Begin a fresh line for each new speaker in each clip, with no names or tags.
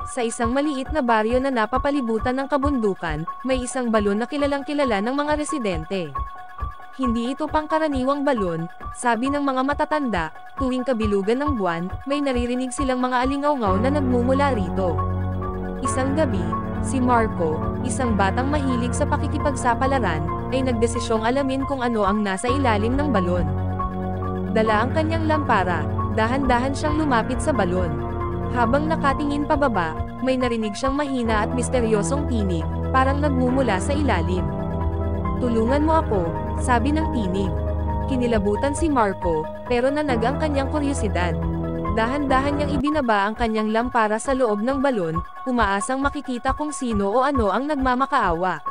Sa isang maliit na baryo na napapalibutan ng kabundukan, may isang balon na kilalang-kilala ng mga residente. Hindi ito pangkaraniwang balon, sabi ng mga matatanda, tuwing kabilugan ng buwan, may naririnig silang mga alingawngaw na nagmumula rito. Isang gabi, si Marco, isang batang mahilig sa pakikipagsapalaran, ay nagdesisyong alamin kung ano ang nasa ilalim ng balon. Dala ang kanyang lampara, dahan-dahan siyang lumapit sa balon. Habang nakatingin pababa, may narinig siyang mahina at misteryosong tinig, parang nagmumula sa ilalim. "Tulungan mo ako," sabi ng tinig. Kinilabutan si Marco, pero nanag ang kanyang kuryosidad. Dahan-dahan niyang ibinaba ang kanyang lampara sa loob ng balon, umaasang makikita kung sino o ano ang nagmamakaawa.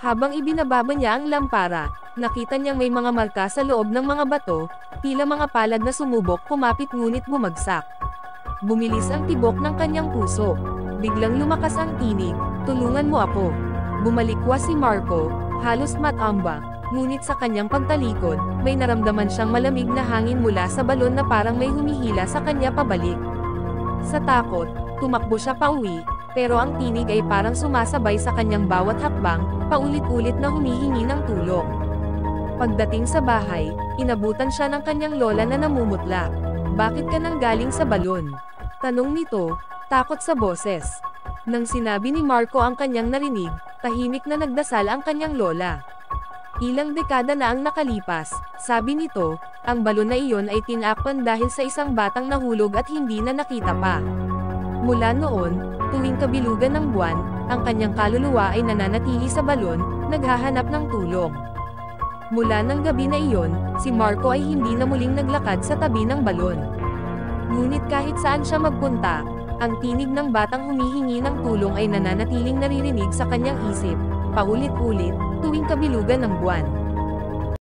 Habang ibinababa niya ang lampara, nakita niyang may mga marka sa loob ng mga bato, tila mga palad na sumubok kumapit ngunit bumagsak. Bumilis ang tibok ng kanyang puso. Biglang lumakas ang tinig, "Tulungan mo ako." Bumalikwa si Marco, halos matambak, ngunit sa kanyang pagtalikod, may naramdaman siyang malamig na hangin mula sa balon na parang may humihila sa kanya pabalik. Sa takot, tumakbo siya pauwi, pero ang tinig ay parang sumasabay sa kanyang bawat hakbang, paulit-ulit na humihingi ng tulong. Pagdating sa bahay, inabutan siya ng kanyang lola na namumutla. "Bakit ka nang galing sa balon?" tanong nito, takot sa boses. Nang sinabi ni Marco ang kanyang narinig, tahimik na nagdasal ang kanyang lola. "Ilang dekada na ang nakalipas," sabi nito, "ang balon na iyon ay tinakpan dahil sa isang batang nahulog at hindi na nakita pa. Mula noon, tuwing kabilugan ng buwan, ang kanyang kaluluwa ay nananatili sa balon, naghahanap ng tulong." Mula ng gabi na iyon, si Marco ay hindi na muling naglakad sa tabi ng balon. Ngunit kahit saan siya magpunta, ang tinig ng batang humihingi ng tulong ay nananatiling naririnig sa kanyang isip, paulit-ulit, tuwing kabilugan ng buwan.